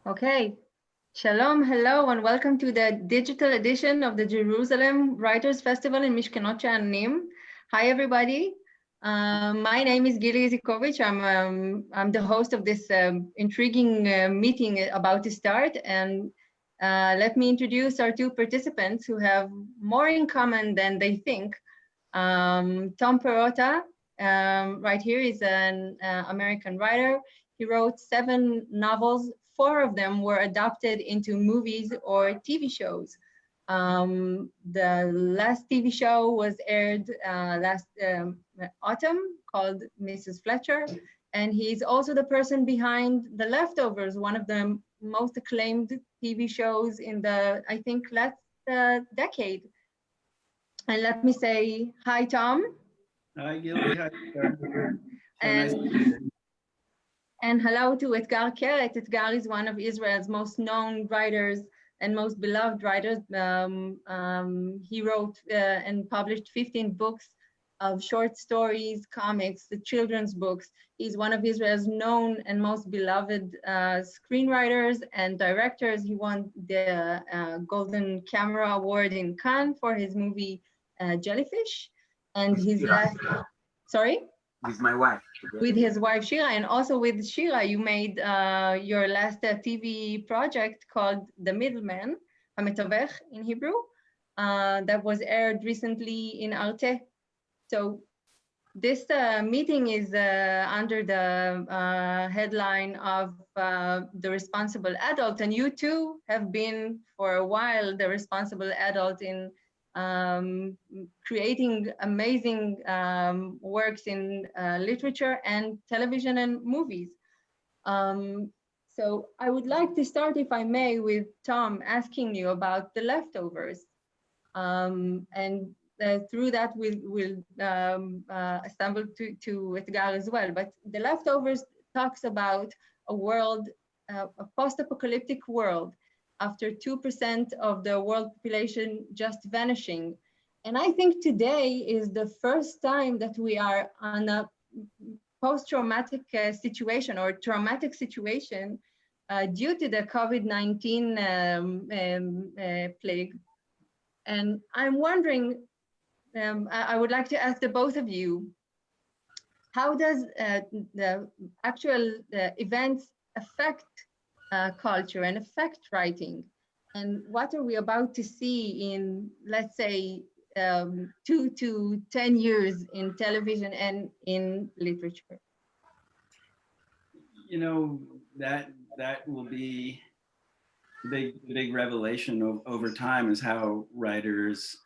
Okay, Shalom, hello, and welcome to the digital edition of the Jerusalem Writers Festival in Mishkenot Sha'anim. Hi, everybody. My name is Gili Izikovich. I'm the host of this intriguing meeting about to start, and let me introduce our two participants who have more in common than they think. Tom Perota, right here, is an American writer. He wrote 7 novels. 4 of them were adapted into movies or TV shows. The last TV show was aired last autumn, called Mrs. Fletcher, and he's also the person behind The Leftovers, one of the most acclaimed TV shows in the, I think, last decade. And let me say hi, Tom. Hi, Gili. Hi, Etgar. And hello to Etgar Keret. Etgar is one of Israel's most known writers and most beloved writers. He wrote and published 15 books of short stories, comics, the children's books. He's one of Israel's known and most beloved screenwriters and directors. He won the Golden Camera Award in Cannes for his movie Jellyfish. And his last, sorry? With my wife. With his wife Shira, and also with Shira, you made your last TV project called The Middleman, המתווך in Hebrew, that was aired recently in Arte. So this meeting is under the headline of the responsible adult, and you too have been for a while the responsible adult in creating amazing works in literature and television and movies. So I would like to start, if I may, with Tom asking you about The Leftovers. And through that, we'll assemble to Etgar as well. But The Leftovers talks about a world, a post-apocalyptic world, after 2% of the world population just vanishing. And I think today is the first time that we are on a post-traumatic situation or traumatic situation due to the COVID-19 plague. And I'm wondering, I would like to ask the both of you, how does the actual events affect culture and affect writing, and what are we about to see in, let's say, 2 to 10 years in television and in literature? You know, that will be the big revelation over time, is how writers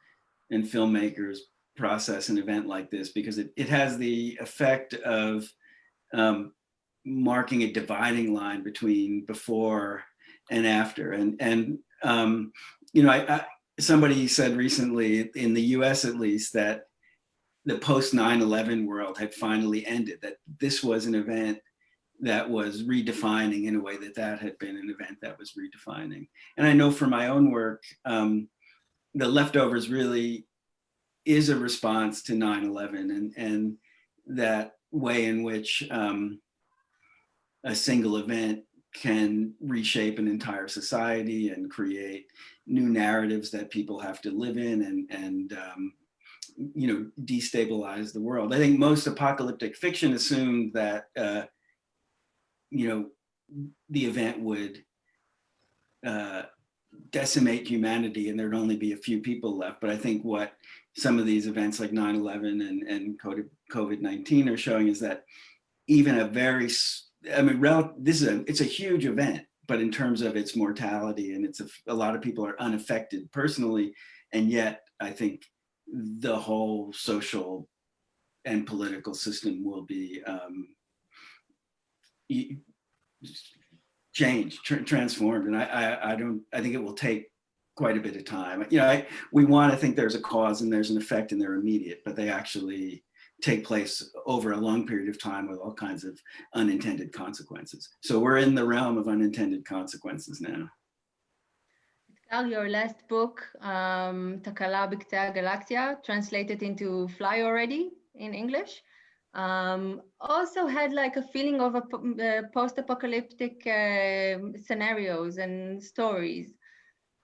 and filmmakers process an event like this, because it has the effect of marking a dividing line between before and after. And you know, somebody said recently, in the US at least, that the post 9/11 world had finally ended, that this was an event that was redefining in a way that had been an event that was redefining. And I know from my own work, The Leftovers really is a response to 9/11 and that way in which a single event can reshape an entire society and create new narratives that people have to live in and you know, destabilize the world. I think most apocalyptic fiction assumed that you know, the event would decimate humanity and there'd only be a few people left. But I think what some of these events like 9/11 and COVID-19 are showing is that even a very, I mean, it's a huge event, but in terms of its mortality, and a lot of people are unaffected personally, and yet I think the whole social and political system will be changed, transformed, and I think it will take quite a bit of time. You know, we want to think there's a cause and there's an effect and they're immediate, but they actually take place over a long period of time with all kinds of unintended consequences. So we're in the realm of unintended consequences now. Your last book, תקלה בקצה הגלקסיה, translated into Fly Already in English. also had like a feeling of post-apocalyptic scenarios and stories.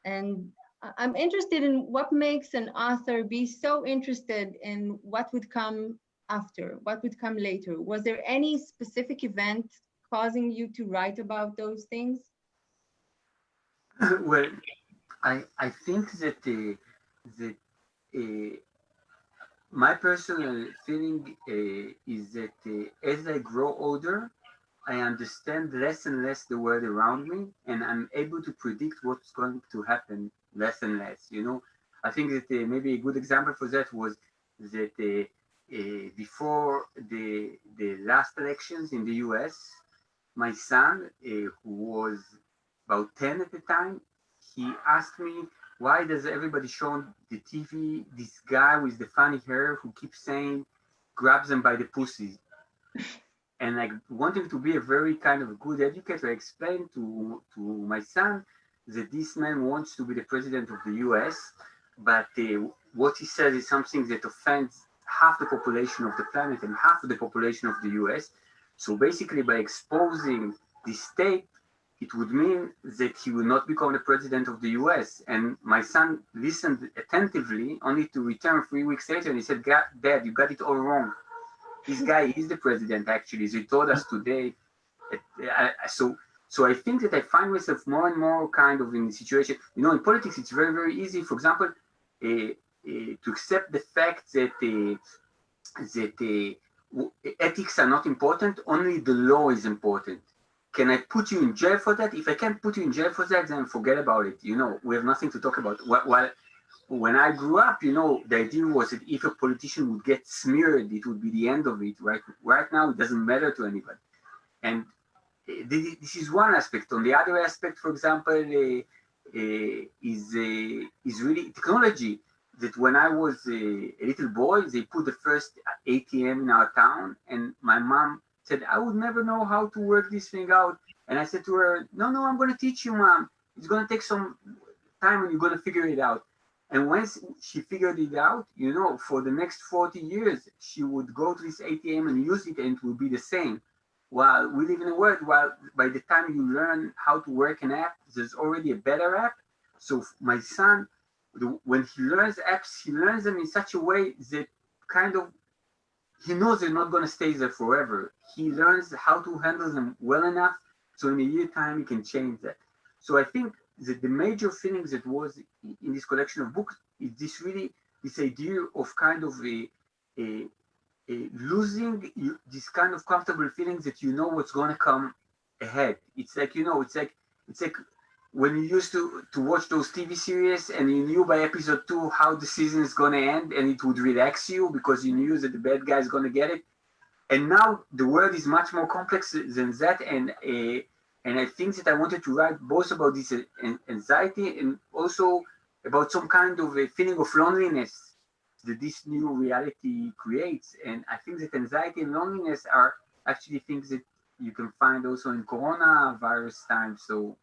And I'm interested in what makes an author be so interested in what would come after, what would come later. Was there any specific event causing you to write about those things? Well, I think that my personal feeling is that as I grow older, I understand less and less the world around me, and I'm able to predict what's going to happen less and less. You know, I think that maybe a good example for that was that before the last elections in the U.S., my son, who was about 10 at the time, he asked me, why does everybody show on the TV this guy with the funny hair who keeps saying, grabs them by the pussy? And like wanting to be a very kind of good educator, I explained to my son that this man wants to be the president of the US, but what he says is something that offends half the population of the planet and half of the population of the US. So basically by exposing this tape, it would mean that he will not become the president of the US. And my son listened attentively, only to return 3 weeks later, and he said, Dad, you got it all wrong. This guy is the president, actually, as he told us today. So I think that I find myself more and more kind of in a situation, you know, in politics, it's very, very easy, for example, to accept the fact that ethics are not important, only the law is important. Can I put you in jail for that? If I can't put you in jail for that, then forget about it. You know, we have nothing to talk about. While when I grew up, you know, the idea was that if a politician would get smeared, it would be the end of it. Right now, it doesn't matter to anybody. And this is one aspect. On the other aspect, for example, is really technology. That when I was a little boy, they put the first ATM in our town, and my mom said, I would never know how to work this thing out. And I said to her, no, I'm going to teach you, Mom. It's going to take some time and you're going to figure it out. And once she figured it out, you know, for the next 40 years, she would go to this ATM and use it and it would be the same. While we live in a world where by the time you learn how to work an app, there's already a better app. So my son, when he learns apps, he learns them in such a way that kind of, he knows they're not going to stay there forever. He learns how to handle them well enough so in a year time he can change that. So I think that the major feeling that was in this collection of books is this idea of kind of losing this kind of comfortable feeling that you know what's going to come ahead. It's like, you know, it's like when you used to watch those TV series and you knew by episode 2 how the season is going to end and it would relax you because you knew that the bad guy is going to get it. And now the world is much more complex than that. And I think that I wanted to write both about this anxiety and also about some kind of a feeling of loneliness that this new reality creates. And I think that anxiety and loneliness are actually things that you can find also in coronavirus time. So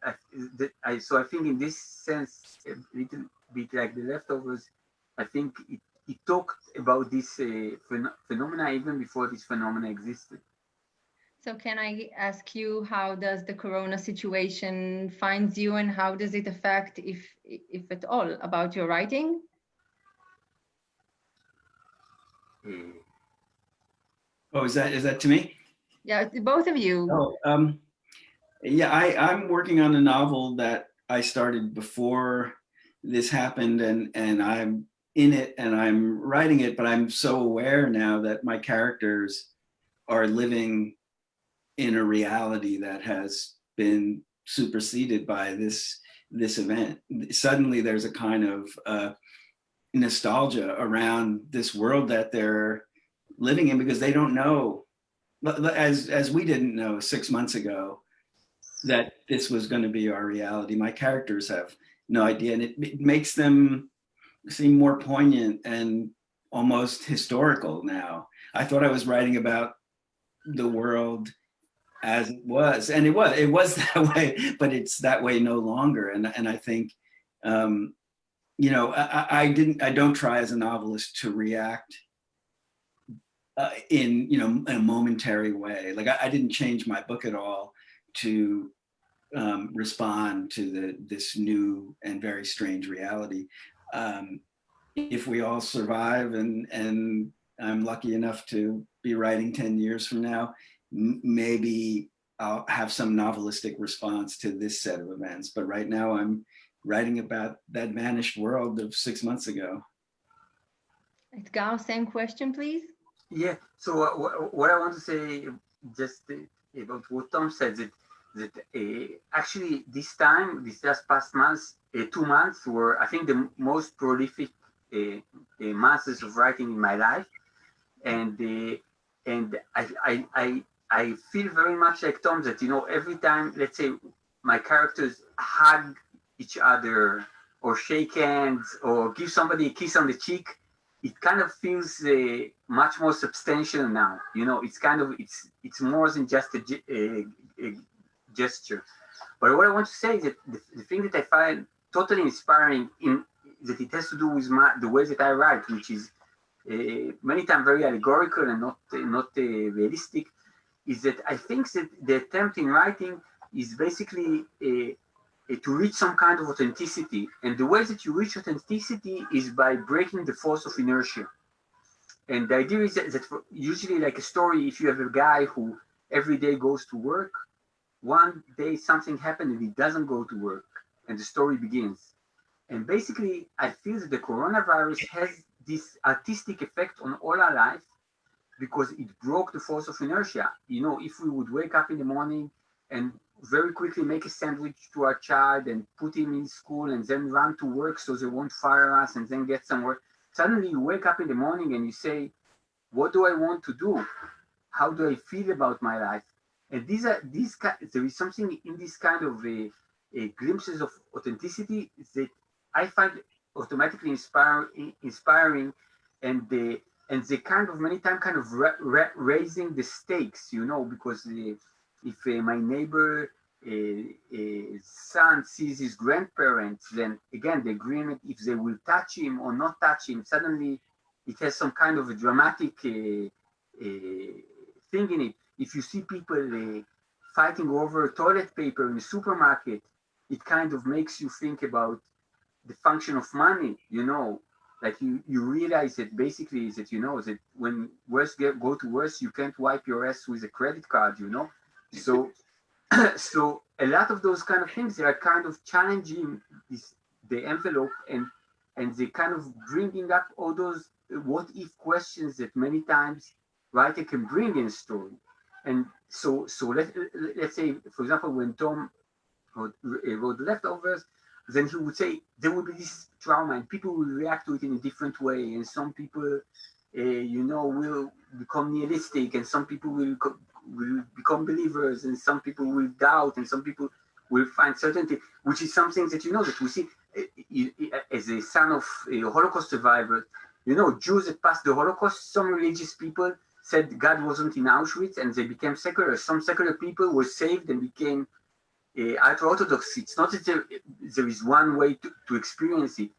I think in this sense, a little bit like the leftovers, I think it talked about this phenomena even before this phenomena existed. So can I ask you, how does the corona situation finds you and how does it affect, if at all, about your writing? Oh, is that to me? Yeah, both of you. Oh, yeah, I'm working on a novel that I started before this happened, and I'm in it and I'm writing it, but I'm so aware now that my characters are living in a reality that has been superseded by this event. Suddenly there's a kind of nostalgia around this world that they're living in, because they don't know, as we didn't know 6 months ago, that this was going to be our reality. My characters have no idea, and it makes them seem more poignant and almost historical now. I thought I was writing about the world as it was, and it was that way, but it's that way no longer. And I think, you know, I don't try as a novelist to react in, you know, in a momentary way. Like I didn't change my book at all to respond to this new and very strange reality. If we all survive and I'm lucky enough to be writing 10 years from now, maybe I'll have some novelistic response to this set of events. But right now I'm writing about that vanished world of 6 months ago. Etgar, same question, please. Yeah, so what I want to say just about what Tom said, that actually this just past months, 2 months were, I think, the most prolific months of writing in my life. And I feel very much like Tom, that, you know, every time, let's say, my characters hug each other or shake hands or give somebody a kiss on the cheek, it kind of feels much more substantial now. You know, it's kind of, it's more than just a gesture. But what I want to say is that the thing that I find totally inspiring that it has to do with the way that I write, which is many times very allegorical and not realistic, is that I think that the attempt in writing is basically to reach some kind of authenticity. And the way that you reach authenticity is by breaking the force of inertia. And the idea is that usually, like a story, if you have a guy who every day goes to work, one day something happens and he doesn't go to work, and the story begins. And basically, I feel that the coronavirus has this artistic effect on all our life because it broke the force of inertia. You know, if we would wake up in the morning and very quickly make a sandwich to our child and put him in school and then run to work so they won't fire us and then get some work, suddenly you wake up in the morning and you say, what do I want to do? How do I feel about my life? And there is something in this kind of glimpses of authenticity that I find automatically inspiring, and they kind of many times kind of raising the stakes, you know, because if my neighbor son sees his grandparents, then again the agreement if they will touch him or not touch him, suddenly it has some kind of a dramatic thing in it. If you see people fighting over toilet paper in the supermarket, it kind of makes you think about the function of money, you know, like you realize that basically is that, you know, that when worse go to worse, you can't wipe your ass with a credit card, you know. So so a lot of those kind of things, they are kind of challenging the envelope, and they kind of bringing up all those what if questions that many times writer can bring in a story. And so let's say, for example, when Tom wrote The Leftovers, then he would say there will be this trauma and people will react to it in a different way, and some people you know, will become nihilistic, and some people will become believers, and some people will doubt, and some people will find certainty, which is something that, you know, that we see as a son of a Holocaust survivor. You know, Jews that passed the Holocaust, some religious people said God wasn't in Auschwitz and they became secular. Some secular people were saved and became ultra-Orthodox. It's not that there is one way to experience it,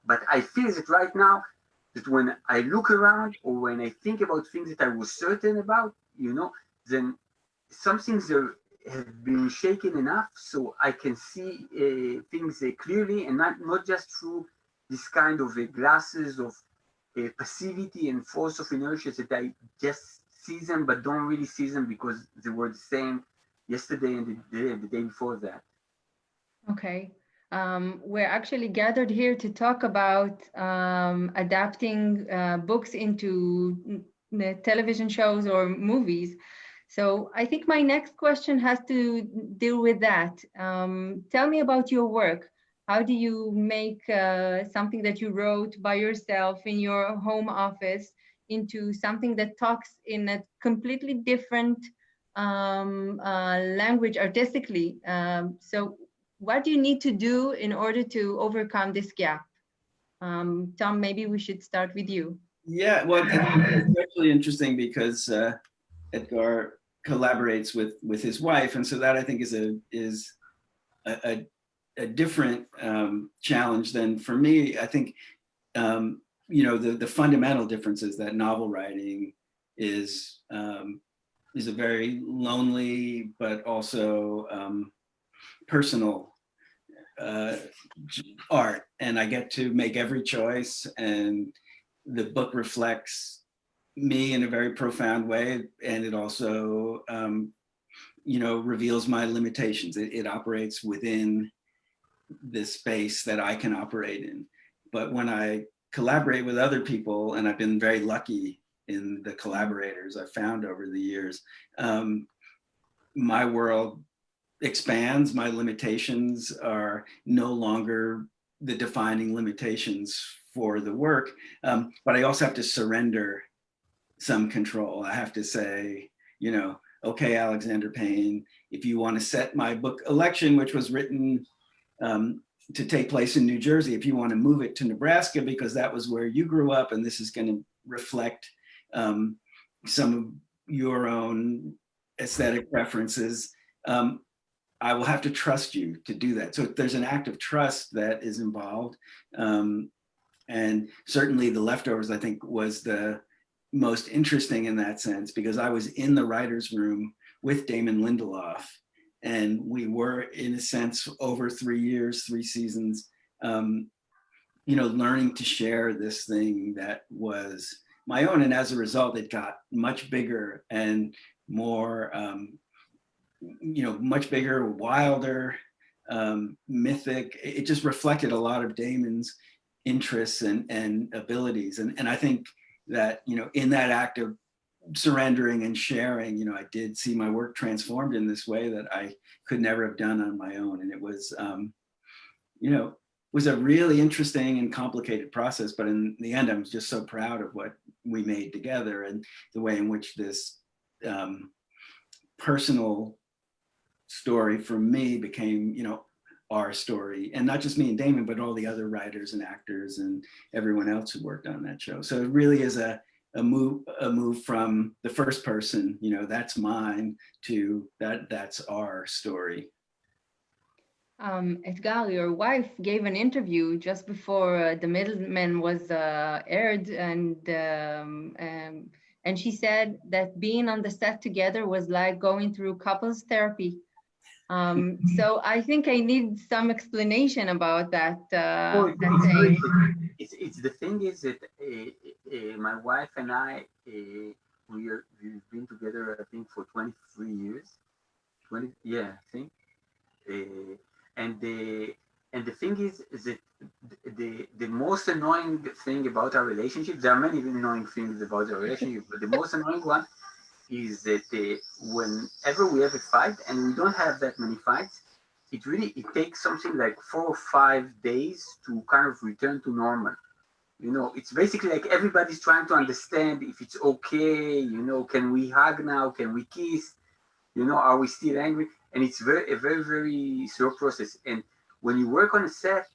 but I feel that right now, that when I look around or when I think about things that I was certain about, you know, then some things have been shaken enough so I can see things clearly, and not just through this kind of glasses of passivity and force of inertia that I just see them but don't really see them because they were the same yesterday and the day before that. Okay. We're actually gathered here to talk about adapting books into television shows or movies. So I think my next question has to deal with that. Tell me about your work. How do you make something that you wrote by yourself in your home office into something that talks in a completely different language artistically? So what do you need to do in order to overcome this gap? Tom, maybe we should start with you. Yeah, well, it's actually interesting because Etgar collaborates with his wife, and so that I think is a different challenge than for me. I think you know, the fundamental difference is that novel writing is a very lonely but also personal art, and I get to make every choice, and the book reflects me in a very profound way, and it also reveals my limitations. It operates within the space that I can operate in. But when I collaborate with other people, and I've been very lucky in the collaborators I've found over the years, my world expands. My limitations are no longer the defining limitations for the work, but I also have to surrender some control. I have to say, okay, Alexander Payne, if you want to set my book Election, which was written to take place in New Jersey, if you want to move it to Nebraska because that was where you grew up, and this is going to reflect some of your own aesthetic preferences, I will have to trust you to do that. So there's an act of trust that is involved. And certainly The Leftovers, I think, was the most interesting in that sense, because I was in the writer's room with Damon Lindelof, and we were, in a sense, over 3 years, 3 seasons, learning to share this thing that was my own. And as a result, it got much bigger and more, much bigger, wilder, mythic. It just reflected a lot of Damon's interests and abilities. And I think that, in that act of surrendering and sharing, I did see my work transformed in this way that I could never have done on my own. And it was, was a really interesting and complicated process. But in the end, I'm just so proud of what we made together and the way in which this personal story for me became, our story, and not just me and Damon, but all the other writers and actors and everyone else who worked on that show. So it really is a move from the first person, that's mine, to that's our story. Etgar, your wife gave an interview just before The Middleman was aired, and she said that being on the set together was like going through couples therapy. So I think I need some explanation about that. It's the thing is that my wife and I, we've been together, I think, for 23 years. I think. And the thing is that the most annoying thing about our relationship, there are many annoying things about our relationship, but the most annoying one is that whenever we have a fight, and we don't have that many fights, it takes something like 4 or 5 days to kind of return to normal. It's basically like everybody's trying to understand if it's okay, can we hug now, can we kiss, are we still angry? And it's a very, very slow process. And when you work on a set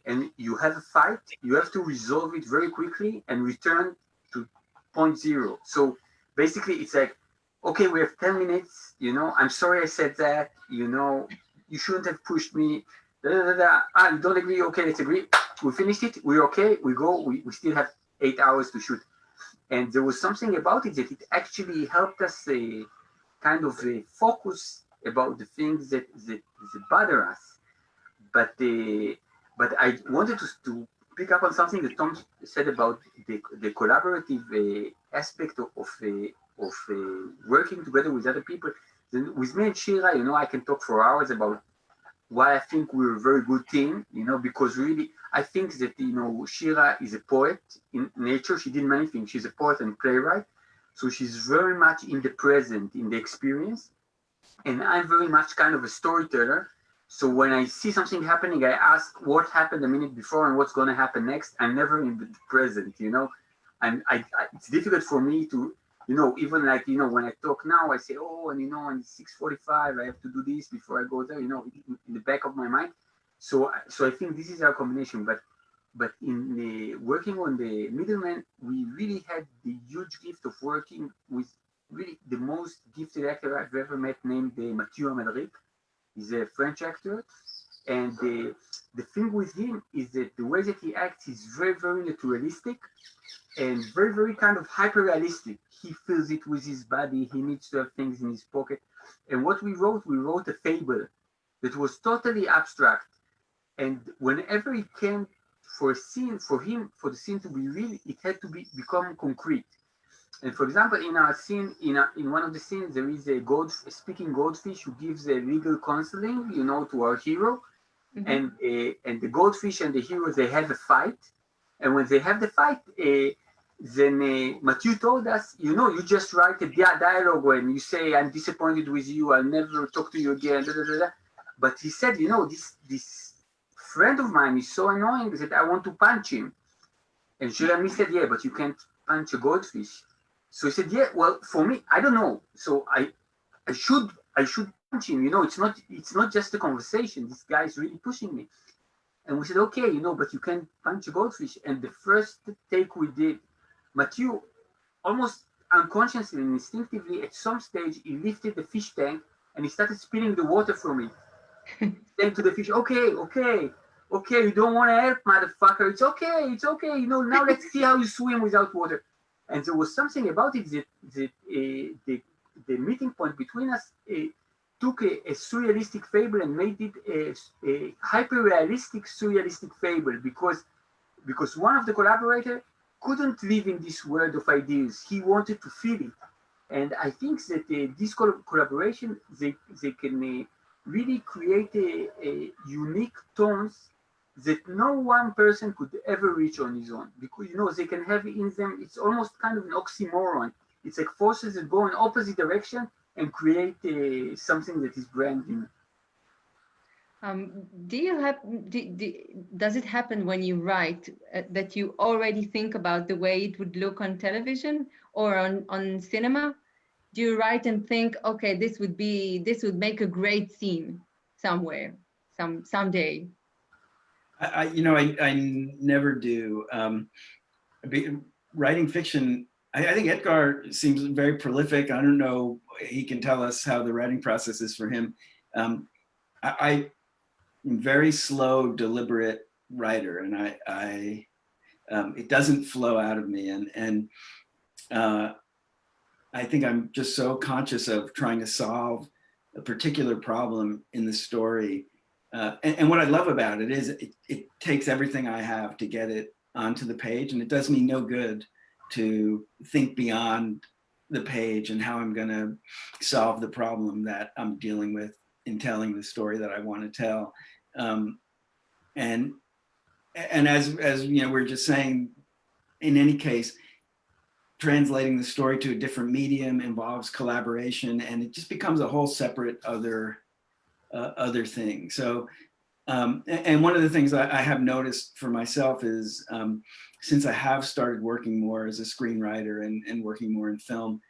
and you have a fight, you have to resolve it very quickly and return to point zero. So basically, it's like, okay, we have 10 minutes, I'm sorry I said that, you shouldn't have pushed me, you don't agree, okay, let's agree. We finished it, we're okay, we go, we still have 8 hours to shoot. And there was something about it that it actually helped us kind of focus about the things that bother us. But I wanted to pick up on something that Tom said about the collaborative aspect of working together with other people. Then with me and Shira, I can talk for hours about why I think we're a very good team, because really I think that, Shira is a poet in nature. She did many things. She's a poet and playwright. So she's very much in the present, in the experience. And I'm very much kind of a storyteller. So when I see something happening, I ask what happened a minute before and what's going to happen next. I'm never in the present, it's difficult for me to, even like, when I talk now, I say, oh, and and 6:45, I have to do this before I go there, in the back of my mind. So I think this is our combination. But in the working on The Middleman, we really had the huge gift of working with really the most gifted actor I've ever met, named Mathieu Amalric. He's a French actor, and the thing with him is that the way that he acts is very, very naturalistic and very, very kind of hyper-realistic. He feels it with his body. He needs to have things in his pocket. And what we wrote a fable that was totally abstract. And whenever it came for a scene, for the scene to be real, it had to become concrete. And for example, in our scene, in one of the scenes, there is a speaking goldfish who gives a legal counseling, to our hero. Mm-hmm. And the goldfish and the hero, they have a fight. And when they have the fight, then Matthew told us, you just write a dialogue when you say, I'm disappointed with you, I'll never talk to you again, blah, blah, blah, blah. But he said, this friend of mine is so annoying that I want to punch him. And Shirami said, yeah, but you can't punch a goldfish. So he said, yeah, well, for me, I don't know. So I should punch him. It's not just a conversation. This guy is really pushing me. And we said, okay, but you can't punch a goldfish. And the first take we did, Matthew, almost unconsciously and instinctively, at some stage, he lifted the fish tank and he started spilling the water from it. Saying to the fish, okay, you don't want to help, motherfucker. It's okay. Now let's see how you swim without water. And there was something about it that the meeting point between us took a surrealistic fable and made it a hyper-realistic surrealistic fable because one of the collaborators couldn't live in this world of ideas. He wanted to feel it. And I think that this collaboration, they can really create a unique tones that no one person could ever reach on his own, because they can have in them, it's almost kind of an oxymoron. It's like forces that go in opposite direction and create something that is brand new. Does it happen when you write that you already think about the way it would look on television or on cinema? Do you write and think, okay, this would make a great scene somewhere, someday? I never do. Writing fiction, I think Etgar seems very prolific. I don't know, he can tell us how the writing process is for him. I'm very slow, deliberate writer, and it doesn't flow out of me. And I think I'm just so conscious of trying to solve a particular problem in the story. And what I love about it is it takes everything I have to get it onto the page, and it does me no good to think beyond the page and how I'm going to solve the problem that I'm dealing with in telling the story that I want to tell. And as we're just saying, in any case, translating the story to a different medium involves collaboration, and it just becomes a whole separate other thing. So, and one of the things I have noticed for myself is since I have started working more as a screenwriter and working more in film,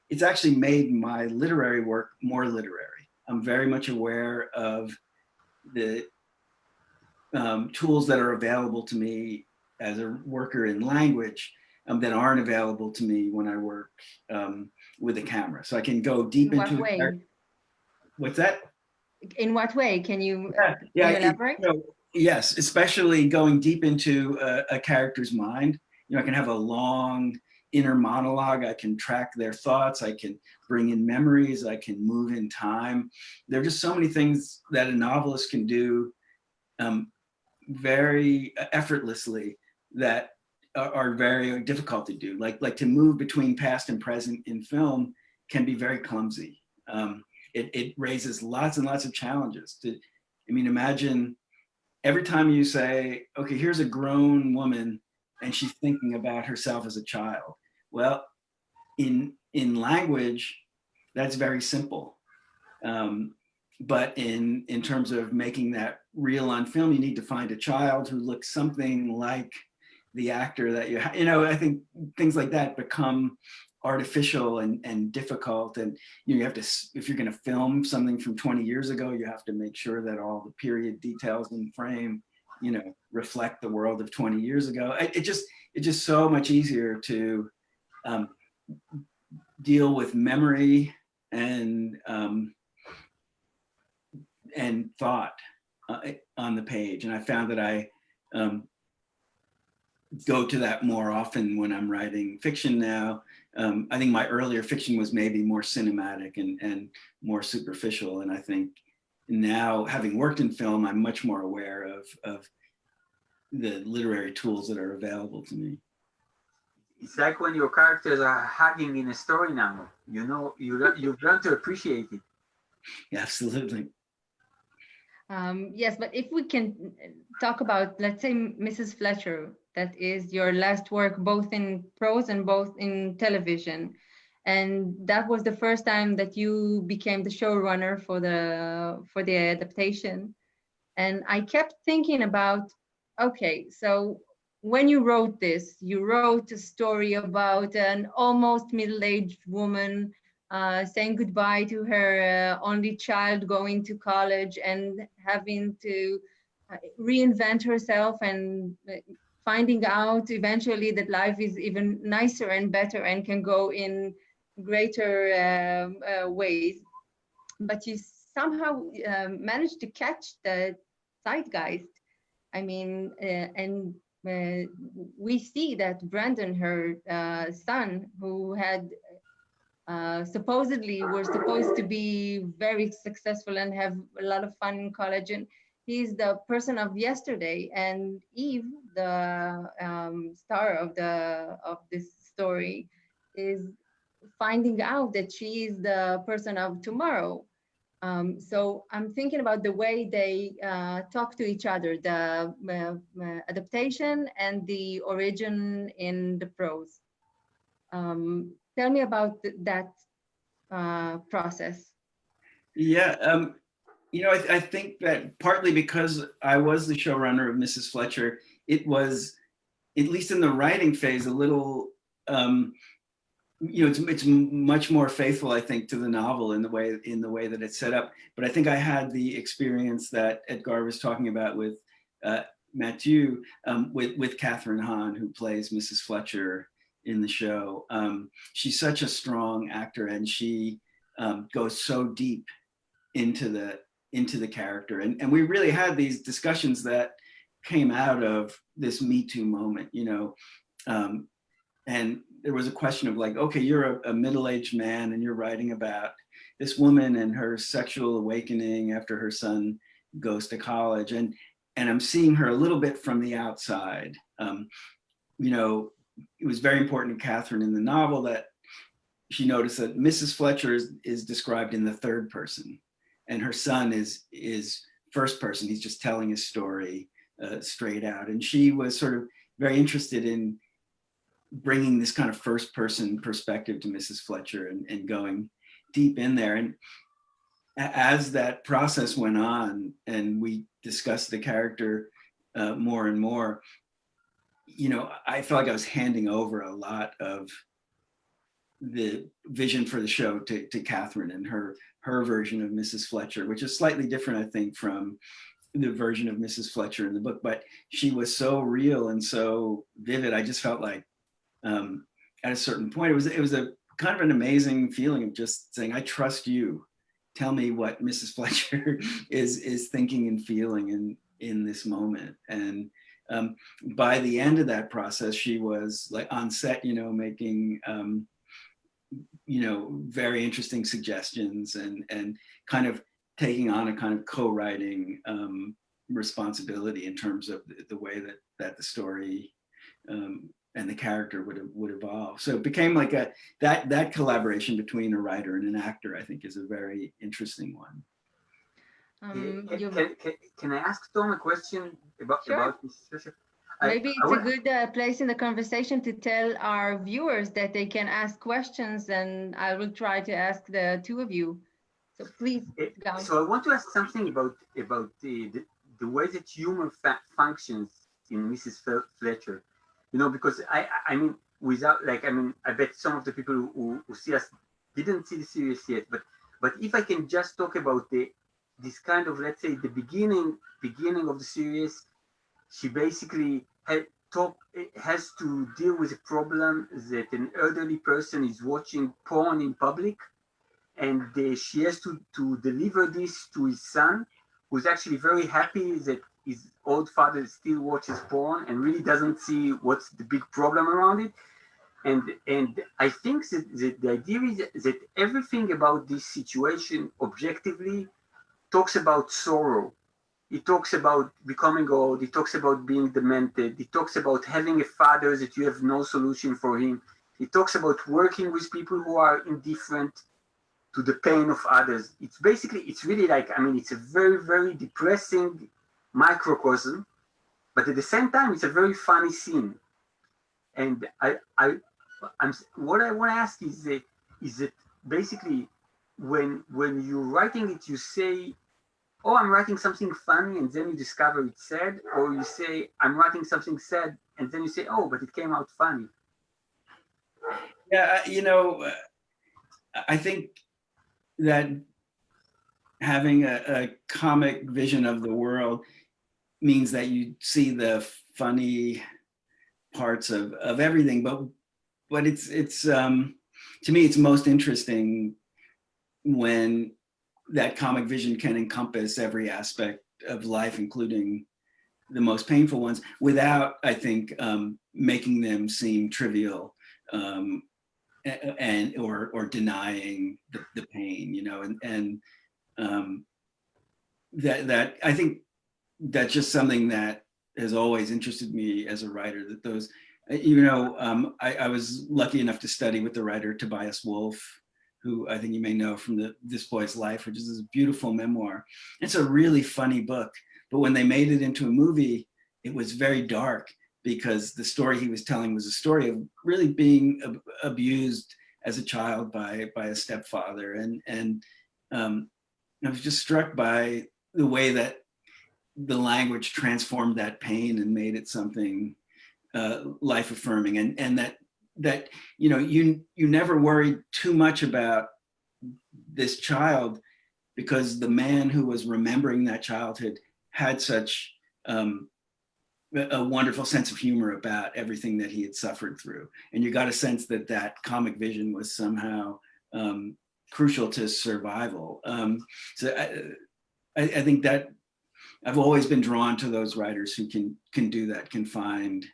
it's actually made my literary work more literary. I'm very much aware of the tools that are available to me as a worker in language that aren't available to me when I work with a camera. So I can go deep into what way? What's that? In what way? Can you elaborate? Yes, especially going deep into a character's mind. I can have a long inner monologue. I can track their thoughts. I can bring in memories. I can move in time. There are just so many things that a novelist can do very effortlessly that are very difficult to do. Like to move between past and present in film can be very clumsy. It raises lots and lots of challenges. Imagine every time you say, okay, here's a grown woman and she's thinking about herself as a child. Well, in language, that's very simple. But in terms of making that real on film, you need to find a child who looks something like the actor that you have. I think things like that become artificial and difficult. And you have to, if you're going to film something from 20 years ago, you have to make sure that all the period details in frame, reflect the world of 20 years ago. It's just so much easier to deal with memory and thought on the page. And I found that I go to that more often when I'm writing fiction now. I think my earlier fiction was maybe more cinematic and more superficial. And I think now, having worked in film, I'm much more aware of the literary tools that are available to me. It's like when your characters are hugging in a story now. You know, you've learned to appreciate it. Yeah, absolutely. Yes, but if we can talk about, let's say, Mrs. Fletcher, that is your last work, both in prose and both in television. And that was the first time that you became the showrunner for the adaptation. And I kept thinking about, okay, so when you wrote this, you wrote a story about an almost middle-aged woman saying goodbye to her only child going to college and having to reinvent herself and finding out eventually that life is even nicer and better and can go in greater ways. But you somehow managed to catch the zeitgeist. I mean, and we see that Brandon, her son, who had supposedly were supposed to be very successful and have a lot of fun in college, and he's the person of yesterday. And Eve, the star of this story, is finding out that she is the person of tomorrow. So I'm thinking about the way they talk to each other, the adaptation and the origin in the prose. Tell me about that process. Yeah, you know, I think that partly because I was the showrunner of Mrs. Fletcher, it was, at least in the writing phase, a little, you know, it's much more faithful, I think, to the novel in the way that it's set up. But I think I had the experience that Etgar was talking about with Mathieu, with Catherine Hahn, who plays Mrs. Fletcher in the show. She's such a strong actor, and she goes so deep into the character. And we really had these discussions that came out of this Me Too moment, you know, and there was a question of like, okay, you're a middle-aged man and you're writing about this woman and her sexual awakening after her son goes to college. And I'm seeing her a little bit from the outside. You know, it was very important to Catherine in the novel that she noticed that Mrs. Fletcher is described in the third person, and her son is first person. He's just telling his story straight out. And she was sort of very interested in bringing this kind of first person perspective to Mrs. Fletcher and going deep in there. And as that process went on and we discussed the character more and more, you know, I felt like I was handing over a lot of the vision for the show to Catherine and her version of Mrs. Fletcher, which is slightly different, I think, from the version of Mrs. Fletcher in the book. But she was so real and so vivid. I just felt like at a certain point, it was a kind of an amazing feeling of just saying, I trust you. Tell me what Mrs. Fletcher is thinking and feeling in this moment. And by the end of that process, she was like on set, you know, making, you know, very interesting suggestions and kind of taking on a kind of co-writing responsibility in terms of the way that the story and the character would evolve. So it became like that collaboration between a writer and an actor, I think, is a very interesting one. Can I ask Tom a question about Mrs. Fletcher? Maybe it's a good place in the conversation to tell our viewers that they can ask questions, and I will try to ask the two of you. So please go. So I want to ask something about the way that humor functions in Mrs. Fletcher. You know, because I mean, without like, I mean, I bet some of the people who see us didn't see the series yet, but if I can just talk about this kind of, let's say, the beginning of the series, she basically has to deal with a problem that an elderly person is watching porn in public, and she has to deliver this to his son, who's actually very happy that his old father still watches porn and really doesn't see what's the big problem around it. And I think that the idea is that everything about this situation objectively talks about sorrow. It talks about becoming old. It talks about being demented. It talks about having a father that you have no solution for him. It talks about working with people who are indifferent to the pain of others. It's really like, I mean, it's a very, very depressing microcosm, but at the same time, it's a very funny scene. And what I want to ask is that basically when you're writing it, you say, oh, I'm writing something funny, and then you discover it's sad, or you say, I'm writing something sad, and then you say, oh, but it came out funny. Yeah, I think that having a comic vision of the world means that you see the funny parts of everything, but it's to me, it's most interesting when that comic vision can encompass every aspect of life, including the most painful ones, without, I think, making them seem trivial and or denying the pain, and that I think that's just something that has always interested me as a writer. That those, I was lucky enough to study with the writer Tobias Wolff, who I think you may know from This Boy's Life, which is this beautiful memoir. It's a really funny book, but when they made it into a movie, it was very dark because the story he was telling was a story of really being abused as a child by a stepfather. And I was just struck by the way that the language transformed that pain and made it something life affirming, and that you never worried too much about this child because the man who was remembering that childhood had such a wonderful sense of humor about everything that he had suffered through, and you got a sense that that comic vision was somehow crucial to survival. So I think that I've always been drawn to those writers who can do that, can find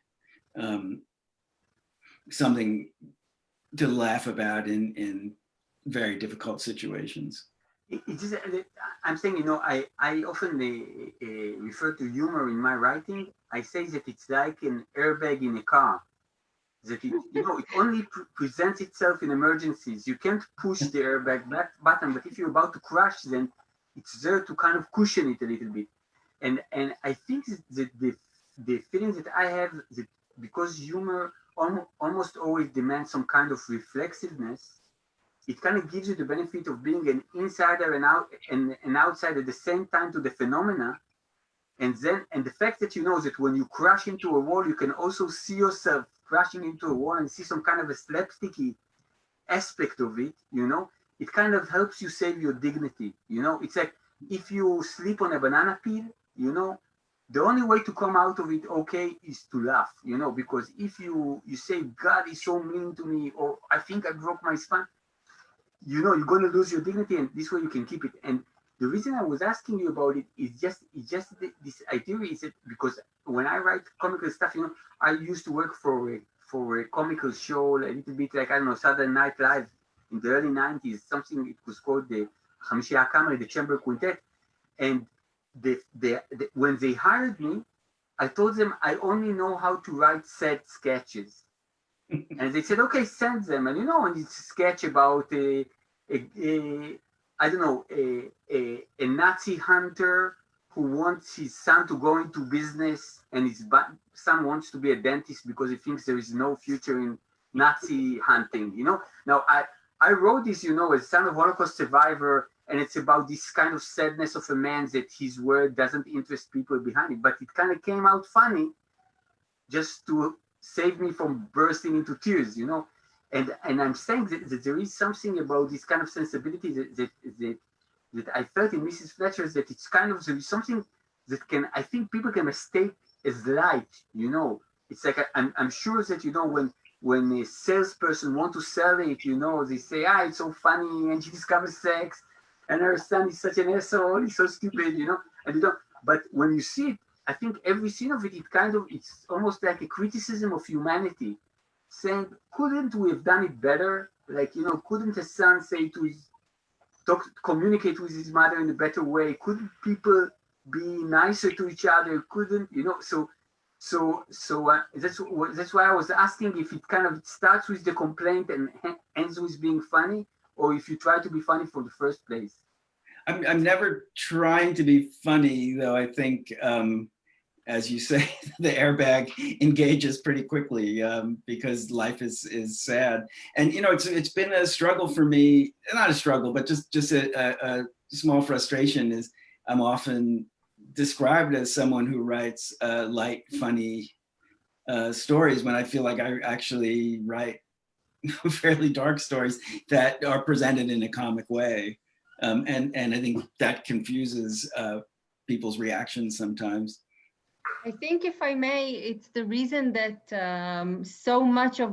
something to laugh about in very difficult situations. I'm saying, I often refer to humor in my writing. I say that it's like an airbag in a car, that it only presents itself in emergencies. You can't push the airbag button, but if you're about to crash, then it's there to kind of cushion it a little bit. And I think that the feeling that I have, that because humor almost always demands some kind of reflexiveness, it kind of gives you the benefit of being an insider and an outsider at the same time to the phenomena. And the fact that you know that when you crash into a wall, you can also see yourself crashing into a wall and see some kind of a slapsticky aspect of it, it kind of helps you save your dignity. It's like if you sleep on a banana peel, the only way to come out of it okay is to laugh, because if you say God is so mean to me, or I think I broke my spine, you're going to lose your dignity, and this way you can keep it. And the reason I was asking you about it is just this idea is that because when I write comical stuff, I used to work for a comical show, a little bit like, I don't know, Saturday Night Live in the early 90s, something it was called the המוערכים, the Chamber Quintet. And when they hired me, I told them I only know how to write sad sketches. And they said, okay, send them. And and it's a sketch about a Nazi hunter who wants his son to go into business, and his son wants to be a dentist because he thinks there is no future in Nazi hunting. Now I wrote this, as son of Holocaust survivor, and it's about this kind of sadness of a man that his word doesn't interest people behind it. But it kind of came out funny just to save me from bursting into tears, And I'm saying that there is something about this kind of sensibility that I felt in Mrs. Fletcher, that it's kind of, there is something that I think people can mistake as light, It's like, I'm sure that, when a salesperson wants to sell it, they say, it's so funny, and she discovers sex, and her son is such an asshole, he's so stupid, and you don't. But when you see it, I think every scene of it, it's almost like a criticism of humanity, saying, couldn't we have done it better? Like, couldn't a son say to communicate with his mother in a better way? Couldn't people be nicer to each other? Couldn't, that's why I was asking if it kind of starts with the complaint and ends with being funny, or if you try to be funny from the first place. I'm never trying to be funny, though. I think, as you say, the airbag engages pretty quickly because life is sad. And it's been a struggle for me, not a struggle, but just a small frustration is I'm often described as someone who writes light, funny stories when I feel like I actually write fairly dark stories that are presented in a comic way. And I think that confuses people's reactions sometimes. I think, if I may, it's the reason that so much of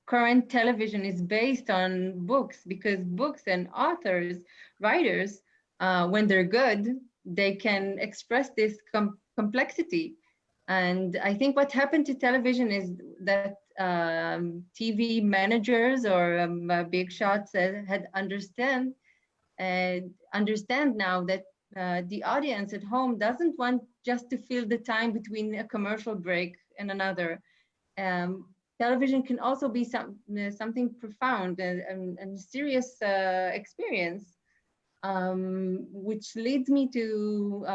current television is based on books, because books and authors, writers, when they're good, they can express this complexity. And I think what happened to television is that TV managers or big shots had understand now that the audience at home doesn't want just to fill the time between a commercial break and another. Television can also be something profound and serious experience, which leads me to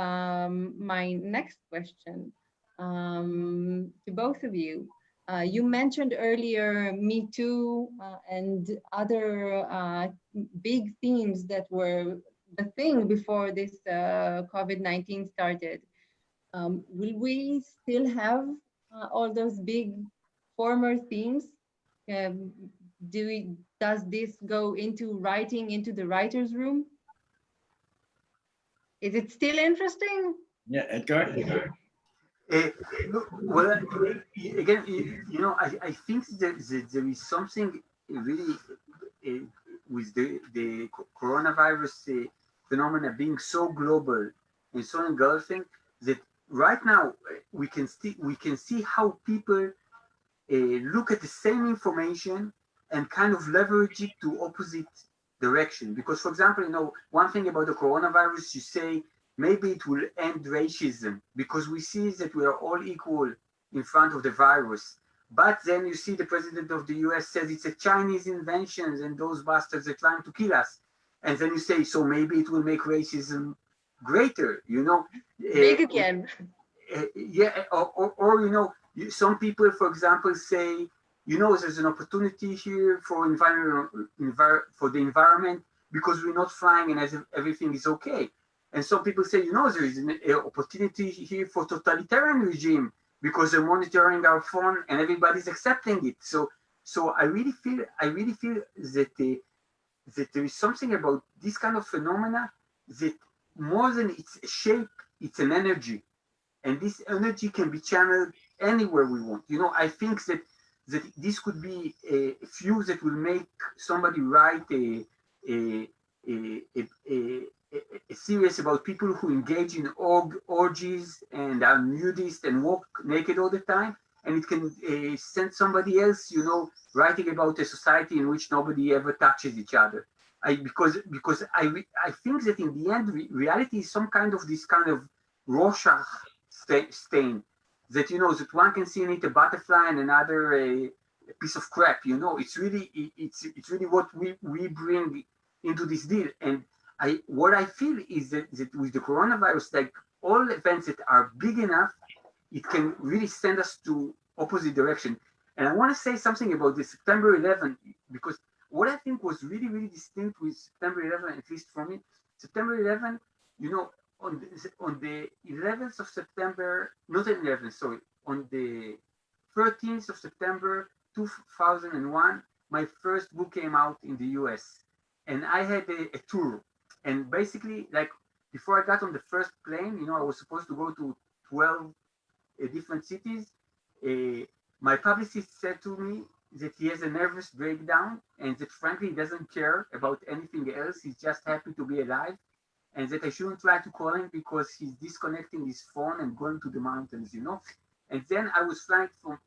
my next question to both of you. You mentioned earlier Me Too and other big themes that were the thing before this COVID-19 started. Will we still have all those big former themes? Does this go into writing, into the writer's room? Is it still interesting? Yeah, Edgar? Well, again, I think that there is something really with the coronavirus phenomena being so global and so engulfing that right now we can see how people look at the same information and kind of leverage it to opposite direction. Because, for example, one thing about the coronavirus, you say maybe it will end racism because we see that we are all equal in front of the virus. But then you see the president of the US says it's a Chinese invention and those bastards are trying to kill us. And then you say, so maybe it will make racism greater, Big again. Yeah, or some people, for example, say, there's an opportunity here for the environment because we're not flying and everything is okay. And some people say, there is an opportunity here for totalitarian regime because they're monitoring our phone and everybody's accepting it. So I really feel that there is something about this kind of phenomena that more than it's a shape, it's an energy. And this energy can be channeled anywhere we want. I think that this could be a fuse that will make somebody write a series about people who engage in orgies and are nudist and walk naked all the time. And it can send somebody else, writing about a society in which nobody ever touches each other. Because I think that in the end, reality is some kind of this kind of Rorschach stain that, that one can see in it a butterfly and another a piece of crap. It's really what we bring into this deal. And what I feel is that with the coronavirus, like all events that are big enough, it can really send us to opposite direction. And I want to say something about the September 11, because what I think was really, really distinct with September 11, at least for me, September 11, on the 11th of September, not the 11th, sorry, on the 13th of September 2001, my first book came out in the US. And I had a tour. And basically, like, before I got on the first plane, I was supposed to go to 12 different cities. My publicist said to me that he has a nervous breakdown and that frankly he doesn't care about anything else. He's just happy to be alive. and that I shouldn't try to call him because he's disconnecting his phone and going to the mountains, you know. And then I was flying from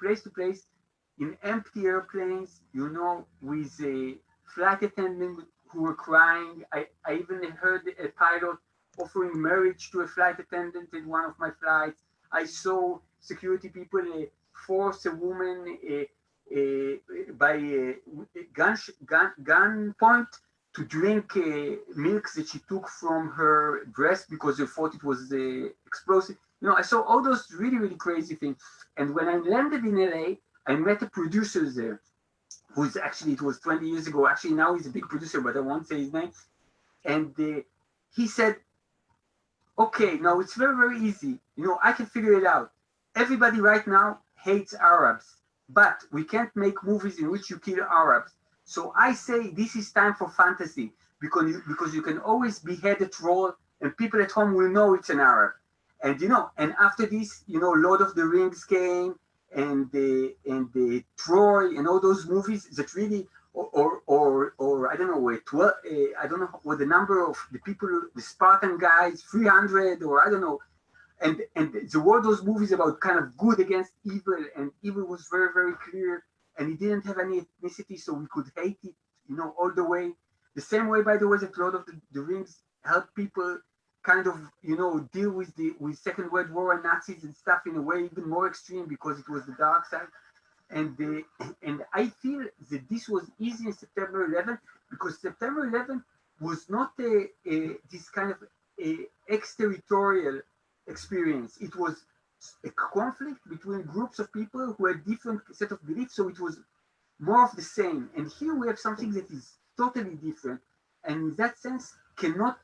place to place in empty airplanes, you know, with a flight attendant who were crying. I even heard a pilot offering marriage to a flight attendant in one of my flights. I saw security people force a woman by gunpoint to drink milk that she took from her breast because they thought it was explosive. You know, I saw all those really, really crazy things. And when I landed in LA, I met a producer there, who's actually, it was 20 years ago. Actually, now he's a big producer, but I won't say his name. And he said, okay, now it's very, very easy. You know, I can figure it out. Everybody right now hates Arabs, but we can't make movies in which you kill Arabs. So I say this is time for fantasy because you can always behead a troll and people at home will know it's an Arab. And you know, and after this, you know, Lord of the Rings came and the Troy and all those movies that really or I don't know, I don't know what the number of the people, the Spartan guys, 300 or I don't know. And there were those movies about kind of good against evil, and evil was very, very clear, and it didn't have any ethnicity, so we could hate it, you know, all the way. The same way, by the way, that Lord of the Rings helped people kind of, you know, deal with Second World War and Nazis and stuff in a way even more extreme because it was the dark side. And I feel that this was easy in September 11 because September 11 was not this kind of exterritorial experience. It was a conflict between groups of people who had different set of beliefs, so it was more of the same. And here we have something that is totally different, and in that sense cannot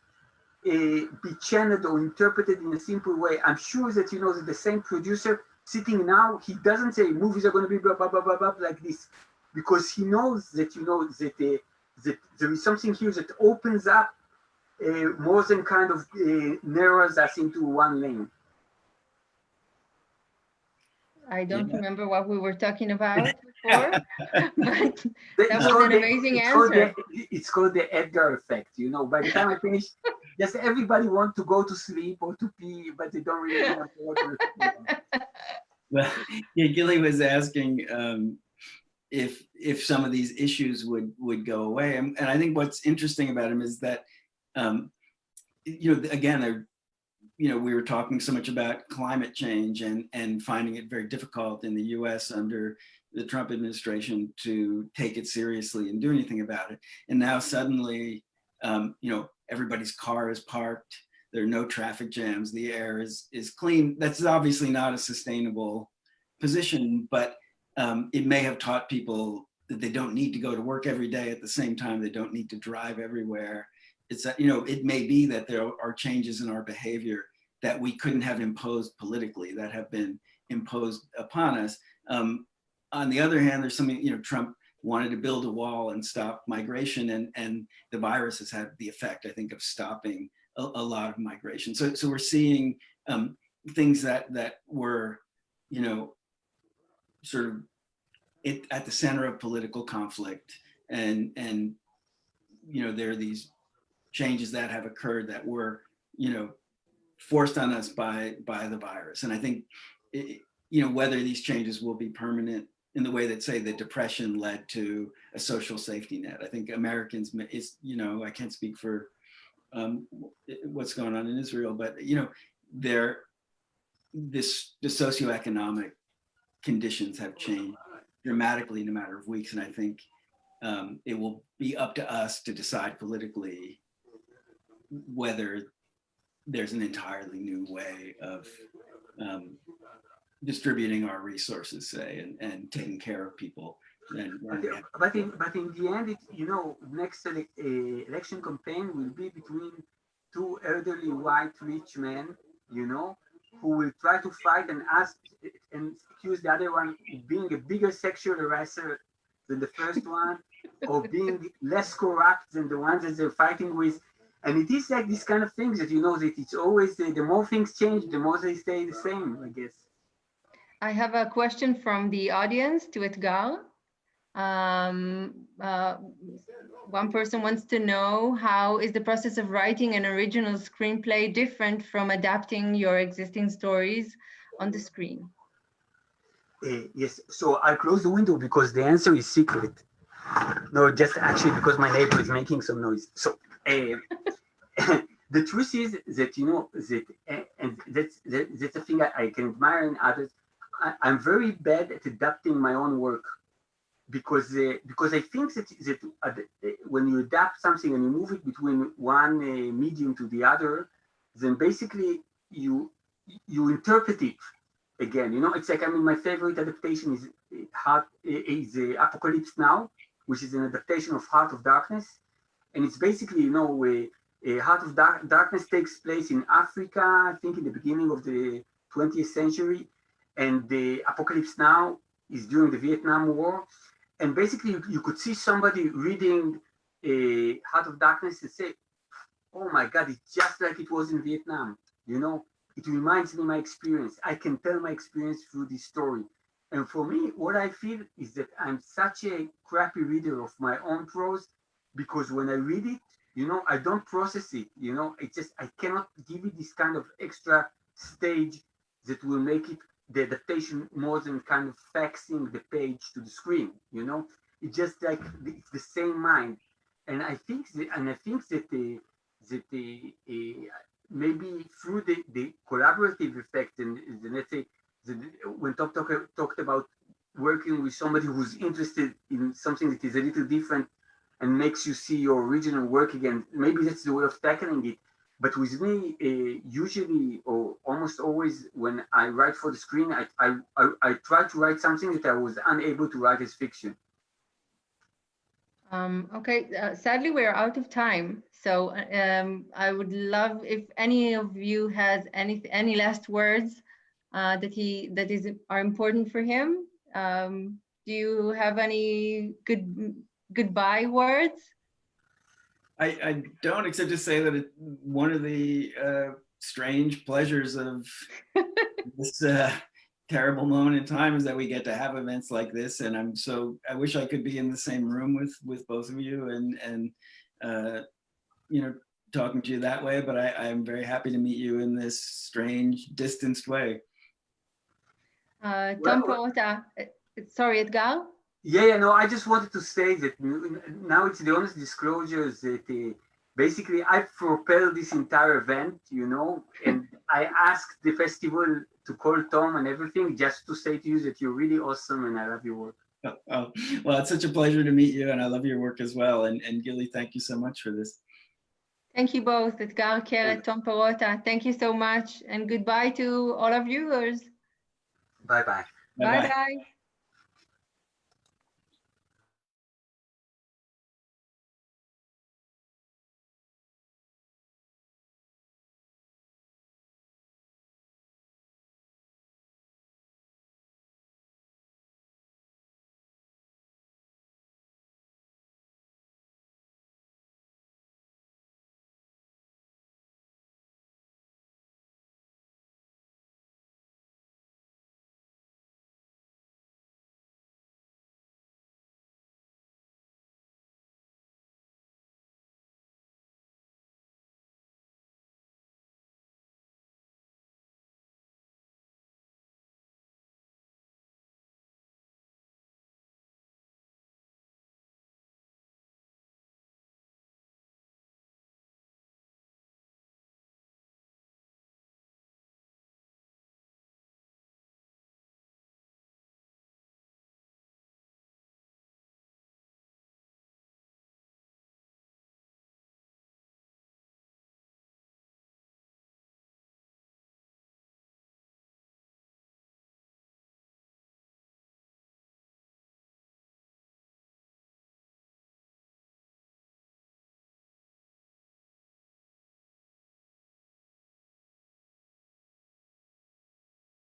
be channeled or interpreted in a simple way. I'm sure that you know that the same producer sitting now, he doesn't say movies are going to be blah blah blah blah blah like this, because he knows that you know that there is something here that opens up more than kind of narrows us into one lane. I don't remember what we were talking about before, but that was an amazing answer. It's called the Edgar effect. You know, by the time I finish, just everybody wants to go to sleep or to pee, but they don't really want to go to sleep. Well, yeah, Gili was asking if some of these issues would go away, and I think what's interesting about him is that you know, again, you know, we were talking so much about climate change and finding it very difficult in the U.S. under the Trump administration to take it seriously and do anything about it. And now suddenly, you know, everybody's car is parked. There are no traffic jams. The air is clean. That's obviously not a sustainable position, but it may have taught people that they don't need to go to work every day at the same time. They don't need to drive everywhere. It's that, you know, it may be that there are changes in our behavior that we couldn't have imposed politically that have been imposed upon us. On the other hand, there's something, you know, Trump wanted to build a wall and stop migration, and the virus has had the effect, I think, of stopping a lot of migration. So we're seeing things that were, you know, sort of at the center of political conflict, and you know, there are these changes that have occurred that were, you know, forced on us by the virus. And I think, you know, whether these changes will be permanent in the way that, say, the Depression led to a social safety net. I think Americans, you know, I can't speak for what's going on in Israel, but, you know, the socioeconomic conditions have changed dramatically in a matter of weeks. And I think it will be up to us to decide politically whether there's an entirely new way of distributing our resources, say, and taking care of people. But in the end, you know, next election campaign will be between two elderly white rich men, you know, who will try to fight and ask and accuse the other one of being a bigger sexual harasser than the first one, or being less corrupt than the ones that they're fighting with. And it is like this kind of things that, you know, that it's always, the more things change, the more they stay the same, I guess. I have a question from the audience to Etgar. One person wants to know, how is the process of writing an original screenplay different from adapting your existing stories on the screen? Yes, so I'll close the window because the answer is secret. No, just actually because my neighbor is making some noise. So the truth is that, you know, that, and that's a thing I can admire in others. I'm very bad at adapting my own work because I think that when you adapt something and you move it between one medium to the other, then basically you interpret it again. You know, it's like, I mean, my favorite adaptation is Apocalypse Now, which is an adaptation of Heart of Darkness, and it's basically, you know, Heart of Darkness takes place in Africa, I think in the beginning of the 20th century, and the Apocalypse Now is during the Vietnam War. And basically, you could see somebody reading Heart of Darkness and say, oh my God, it's just like it was in Vietnam. You know, it reminds me of my experience. I can tell my experience through this story. And for me, what I feel is that I'm such a crappy reader of my own prose, because when I read it, you know, I don't process it. You know, it's just, I cannot give it this kind of extra stage that will make it, the adaptation, more than kind of faxing the page to the screen. You know, it's just like it's the same mind. And I think that maybe through the collaborative effect, and let's say when Tom talked about working with somebody who's interested in something that is a little different and makes you see your original work again, maybe that's the way of tackling it. But with me, usually or almost always when I write for the screen, I try to write something that I was unable to write as fiction. Okay, sadly we're out of time. So I would love if any of you has any last words that are important for him. Do you have any goodbye words? I don't, except to say that one of the strange pleasures of this terrible moment in time is that we get to have events like this, and I wish I could be in the same room with both of you and you know, talking to you that way, but I'm very happy to meet you in this strange, distanced way. Tom Porotta, sorry, Etgar? Yeah, no, I just wanted to say that now it's the honest disclosure that basically I propelled this entire event, you know, and I asked the festival to call Tom and everything just to say to you that you're really awesome and I love your work. Oh, well, it's such a pleasure to meet you, and I love your work as well. And Gili, thank you so much for this. Thank you both, Etgar Keret, Tom Porotta. Thank you so much, and goodbye to all our viewers. Bye-bye. Bye-bye.